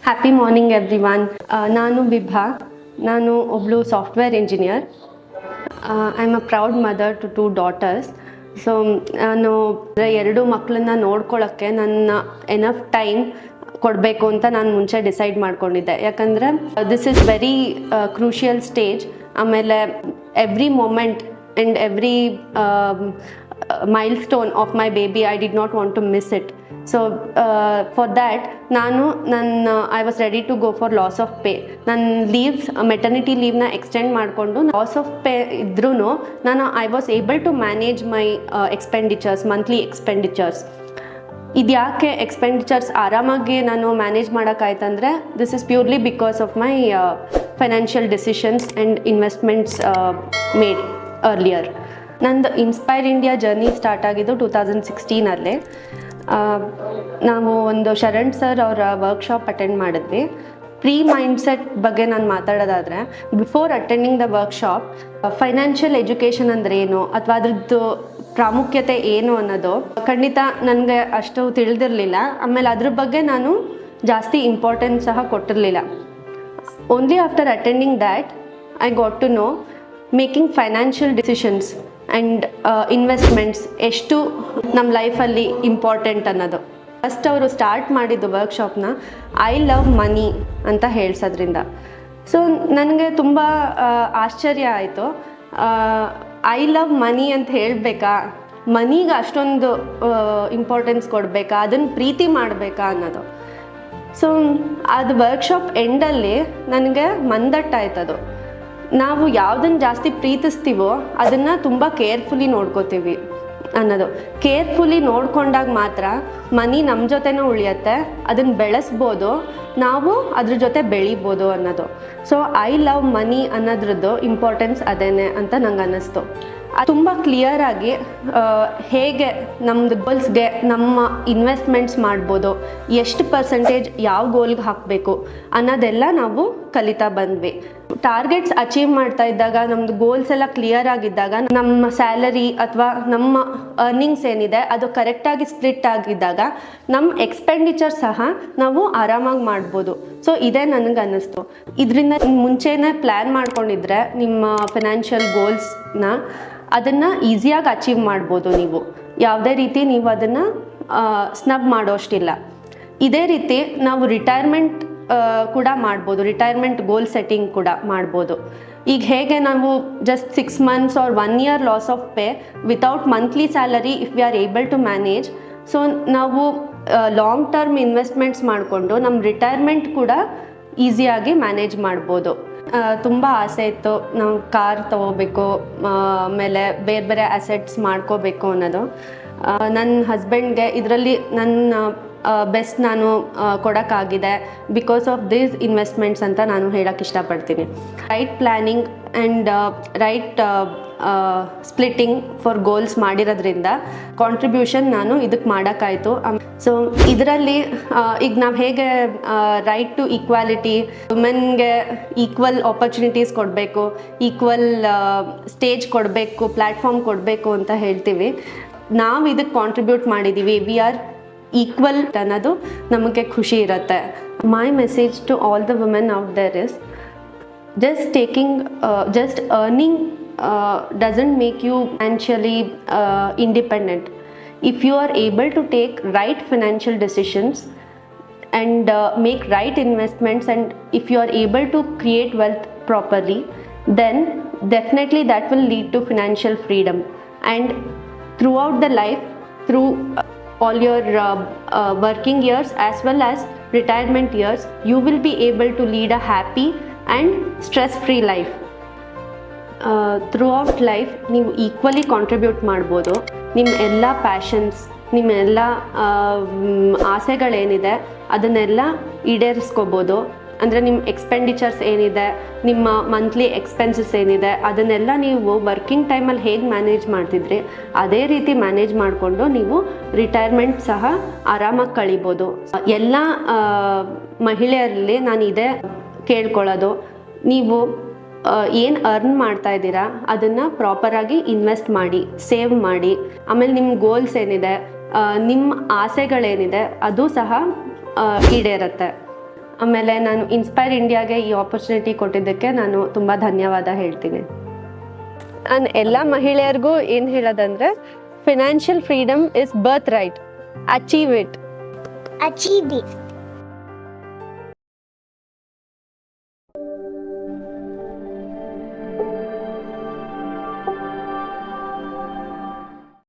Happy morning everyone. ನಾನು ವಿಭಾ. ನಾನು ಒಬ್ಬಳು software engineer. I am a proud mother to 2 daughters. So ನಾನು 2 ಮಕ್ಕಳನ್ನ ನೋಡ್ಕೊಳ್ಳೋಕ್ಕೆ ನನ್ನ ಎನಫ್ ಟೈಮ್ ಕೊಡಬೇಕು ಅಂತ ನಾನು ಮುಂಚೆ ಡಿಸೈಡ್ ಮಾಡ್ಕೊಂಡಿದ್ದೆ. ಯಾಕಂದರೆ this is very crucial stage. ಆಮೇಲೆ every moment and every milestone of my baby I did not want to miss it. So for that I was ready to go for loss of pay. ನನ್ನ leaves, maternity ಲೀವ್ನ extend ಮಾಡಿಕೊಂಡು loss of pay ಇದ್ರೂ ನಾನು I was able to manage my expenditures, monthly expenditures. ಇದು ಯಾಕೆ expenditures ಆರಾಮಾಗಿ ನಾನು manage ಮಾಡೋಕ್ಕಾಯ್ತಂದರೆ this is purely because of my financial decisions and investments made earlier. ನಂದು ಇನ್ಸ್ಪೈರ್ ಇಂಡಿಯಾ ಜರ್ನಿ ಸ್ಟಾರ್ಟ್ ಆಗಿದ್ದು 2016 ನಾವು ಒಂದು ಶರಣ್ ಸರ್ ಅವರ ವರ್ಕ್ಶಾಪ್ ಅಟೆಂಡ್ ಮಾಡಿದ್ವಿ. ಪ್ರೀ ಮೈಂಡ್ಸೆಟ್ ಬಗ್ಗೆ ನಾನು ಮಾತಾಡೋದಾದರೆ, before attending the workshop financial education ಅಂದರೆ ಏನು ಅಥವಾ ಅದ್ರದ್ದು ಪ್ರಾಮುಖ್ಯತೆ ಏನು ಅನ್ನೋದು ಖಂಡಿತ ನನಗೆ ಅಷ್ಟು ತಿಳಿದಿರಲಿಲ್ಲ. ಆಮೇಲೆ ಅದ್ರ ಬಗ್ಗೆ ನಾನು ಜಾಸ್ತಿ ಇಂಪಾರ್ಟೆನ್ಸ್ ಸಹ ಕೊಟ್ಟಿರಲಿಲ್ಲ. Only after attending that I got to know making financial decisions and investments ಎಷ್ಟು ನಮ್ಮ ಲೈಫಲ್ಲಿ ಇಂಪಾರ್ಟೆಂಟ್ ಅನ್ನೋದು. ಫಸ್ಟ್ ಅವರು ಸ್ಟಾರ್ಟ್ ಮಾಡಿದ್ದು ವರ್ಕ್ಶಾಪ್ನ ಐ ಲವ್ ಮನಿ ಅಂತ ಹೇಳ್ಸೋದ್ರಿಂದ. ಸೊ ನನಗೆ ತುಂಬ ಆಶ್ಚರ್ಯ ಆಯಿತು. ಐ ಲವ್ ಮನಿ ಅಂತ ಹೇಳಬೇಕಾ, ಮನಿಗೆ ಅಷ್ಟೊಂದು ಇಂಪಾರ್ಟೆನ್ಸ್ ಕೊಡಬೇಕಾ, ಅದನ್ನು ಪ್ರೀತಿ ಮಾಡಬೇಕಾ ಅನ್ನೋದು. ಸೊ ಅದು ವರ್ಕ್ಶಾಪ್ ಎಂಡಲ್ಲಿ ನನಗೆ ಮಂದಟ್ಟಾಯ್ತದು. ನಾವು ಯಾವುದನ್ನು ಜಾಸ್ತಿ ಪ್ರೀತಿಸ್ತೀವೋ ಅದನ್ನು ತುಂಬ ಕೇರ್ಫುಲಿ ನೋಡ್ಕೋತೀವಿ ಅನ್ನೋದು. ಕೇರ್ಫುಲಿ ನೋಡ್ಕೊಂಡಾಗ ಮಾತ್ರ ಮನಿ ನಮ್ಮ ಜೊತೆನೂ ಉಳಿಯುತ್ತೆ, ಅದನ್ನು ಬೆಳೆಸ್ಬೋದು, ನಾವು ಅದ್ರ ಜೊತೆ ಬೆಳಿಬೋದು ಅನ್ನೋದು. ಸೊ ಐ ಲವ್ ಮನಿ ಅನ್ನೋದ್ರದ್ದು ಇಂಪಾರ್ಟೆನ್ಸ್ ಅದೇನೆ ಅಂತ ನಂಗೆ ಅನ್ನಿಸ್ತು. ತುಂಬ ಕ್ಲಿಯರಾಗಿ ಹೇಗೆ ನಮ್ಮದು ಗೋಲ್ಸ್ಗೆ ನಮ್ಮ ಇನ್ವೆಸ್ಟ್ಮೆಂಟ್ಸ್ ಮಾಡ್ಬೋದು, ಎಷ್ಟು ಪರ್ಸೆಂಟೇಜ್ ಯಾವ ಗೋಲ್ಗೆ ಹಾಕಬೇಕು ಅನ್ನೋದೆಲ್ಲ ನಾವು ಕಲಿತಾ ಬಂದ್ವಿ. ಟಾರ್ಗೆಟ್ಸ್ ಅಚೀವ್ ಮಾಡ್ತಾ ಇದ್ದಾಗ, ನಮ್ಮದು ಗೋಲ್ಸ್ ಎಲ್ಲ ಕ್ಲಿಯರ್ ಆಗಿದ್ದಾಗ, ನಮ್ಮ ಸ್ಯಾಲರಿ ಅಥವಾ ನಮ್ಮ ಅರ್ನಿಂಗ್ಸ್ ಏನಿದೆ ಅದು ಕರೆಕ್ಟಾಗಿ ಸ್ಪ್ಲಿಟ್ ಆಗಿದ್ದಾಗ ನಮ್ಮ ಎಕ್ಸ್ಪೆಂಡಿಚರ್ ಸಹ ನಾವು ಆರಾಮಾಗಿ ಮಾಡ್ಬೋದು. ಸೊ ಇದೇ ನನಗೆ ಅನ್ನಿಸ್ತು. ಇದರಿಂದ ಮುಂಚೆನೇ ಪ್ಲ್ಯಾನ್ ಮಾಡ್ಕೊಂಡಿದ್ರೆ ನಿಮ್ಮ ಫಿನಾನ್ಷಿಯಲ್ ಗೋಲ್ಸ್ನ ಅದನ್ನು ಈಸಿಯಾಗಿ ಅಚೀವ್ ಮಾಡ್ಬೋದು. ನೀವು ಯಾವುದೇ ರೀತಿ ನೀವು ಅದನ್ನು ಸ್ನಬ್ ಮಾಡೋಷ್ಟಿಲ್ಲ. ಇದೇ ರೀತಿ ನಾವು ರಿಟೈರ್ಮೆಂಟ್ ಕೂಡ ಮಾಡ್ಬೋದು, ರಿಟೈರ್ಮೆಂಟ್ ಗೋಲ್ ಸೆಟ್ಟಿಂಗ್ ಕೂಡ ಮಾಡ್ಬೋದು. ಈಗ ಹೇಗೆ ನಾವು just 6 months or 1 year loss of pay without monthly salary if we are able to manage, so ನಾವು ಲಾಂಗ್ ಟರ್ಮ್ ಇನ್ವೆಸ್ಟ್ಮೆಂಟ್ಸ್ ಮಾಡಿಕೊಂಡು ನಮ್ಮ ರಿಟೈರ್ಮೆಂಟ್ ಕೂಡ ಈಸಿಯಾಗಿ ಮ್ಯಾನೇಜ್ ಮಾಡ್ಬೋದು. ತುಂಬ ಆಸೆ ಇತ್ತು, ನಾವು ಕಾರ್ ತೊಗೋಬೇಕು, ಆಮೇಲೆ ಬೇರೆ ಬೇರೆ ಅಸೆಟ್ಸ್ ಮಾಡ್ಕೋಬೇಕು ಅನ್ನೋದು. ನನ್ನ ಹಸ್ಬೆಂಡ್ಗೆ ಇದರಲ್ಲಿ ನನ್ನ ಬೆಸ್ಟ್ ನಾನು ಕೊಡೋಕ್ಕಾಗಿದೆ ಬಿಕಾಸ್ ಆಫ್ ದೀಸ್ ಇನ್ವೆಸ್ಟ್ಮೆಂಟ್ಸ್ ಅಂತ ನಾನು ಹೇಳೋಕ್ಕೆ ಇಷ್ಟಪಡ್ತೀನಿ. Right planning and right splitting for goals ಮಾಡಿರೋದ್ರಿಂದ ಕಾಂಟ್ರಿಬ್ಯೂಷನ್ ನಾನು ಇದಕ್ಕೆ ಮಾಡೋಕ್ಕಾಯಿತು. ಸೊ ಇದರಲ್ಲಿ ಈಗ ನಾವು ಹೇಗೆ ರೈಟ್ ಟು ಈಕ್ವಾಲಿಟಿ, ವುಮೆನ್ಗೆ ಈಕ್ವಲ್ ಆಪರ್ಚುನಿಟೀಸ್ ಕೊಡಬೇಕು, ಈಕ್ವಲ್ ಸ್ಟೇಜ್ ಕೊಡಬೇಕು, ಪ್ಲ್ಯಾಟ್ಫಾರ್ಮ್ ಕೊಡಬೇಕು ಅಂತ ಹೇಳ್ತೀವಿ, ನಾವು ಇದಕ್ಕೆ ಕಾಂಟ್ರಿಬ್ಯೂಟ್ ಮಾಡಿದ್ದೀವಿ, ವಿ ಆರ್ ಈಕ್ವಲ್ ಅನ್ನೋದು ನಮಗೆ ಖುಷಿ ಇರುತ್ತೆ. My message to all the women out there is just earning doesn't make you financially independent. If you are able to take right financial decisions and make right investments, and if you are able to create wealth properly, then definitely that will lead to financial freedom. And throughout the life, through all your working years as well as retirement years, you will be able to lead a happy and stress-free life. Throughout life ನೀವು equally contribute ಮಾಡ್ಬೋದು. ನಿಮ್ಮ ಎಲ್ಲ passions, ನಿಮ್ಮ ಎಲ್ಲ ಆಸೆಗಳೇನಿದೆ ಅದನ್ನೆಲ್ಲ ಈಡೇರಿಸ್ಕೋಬೋದು. ಅಂದರೆ ನಿಮ್ಮ expenditures ಏನಿದೆ, ನಿಮ್ಮ ಮಂತ್ಲಿ ಎಕ್ಸ್ಪೆನ್ಸಸ್ ಏನಿದೆ, ಅದನ್ನೆಲ್ಲ ನೀವು ವರ್ಕಿಂಗ್ ಟೈಮಲ್ಲಿ ಹೇಗೆ ಮ್ಯಾನೇಜ್ ಮಾಡ್ತಿದ್ರಿ ಅದೇ ರೀತಿ ಮ್ಯಾನೇಜ್ ಮಾಡಿಕೊಂಡು ನೀವು ರಿಟೈರ್ಮೆಂಟ್ ಸಹ ಆರಾಮಾಗಿ ಕಳಿಬೋದು. ಎಲ್ಲ ಮಹಿಳೆಯರಲ್ಲಿ ನಾನು ಇದೇ ಕೇಳ್ಕೊಳ್ಳೋದು, ನೀವು ಏನು ಅರ್ನ್ ಮಾಡ್ತಾ ಇದ್ದೀರಾ ಅದನ್ನು ಪ್ರಾಪರಾಗಿ ಇನ್ವೆಸ್ಟ್ ಮಾಡಿ, ಸೇವ್ ಮಾಡಿ. ಆಮೇಲೆ ನಿಮ್ಮ ಗೋಲ್ಸ್ ಏನಿದೆ, ನಿಮ್ಮ ಆಸೆಗಳೇನಿದೆ ಅದು ಸಹ ಈಡೇರುತ್ತೆ. ಆಮೇಲೆ ನಾನು ಇನ್ಸ್ಪೈರ್ ಇಂಡಿಯಾಗೆ ಈ ಆಪರ್ಚುನಿಟಿ ಕೊಟ್ಟಿದ್ದಕ್ಕೆ ನಾನು ತುಂಬ ಧನ್ಯವಾದ ಹೇಳ್ತೀನಿ. ನಾನು ಎಲ್ಲ ಮಹಿಳೆಯರಿಗೂ ಏನು ಹೇಳೋದಂದರೆ, financial freedom is birth right. Achieve it.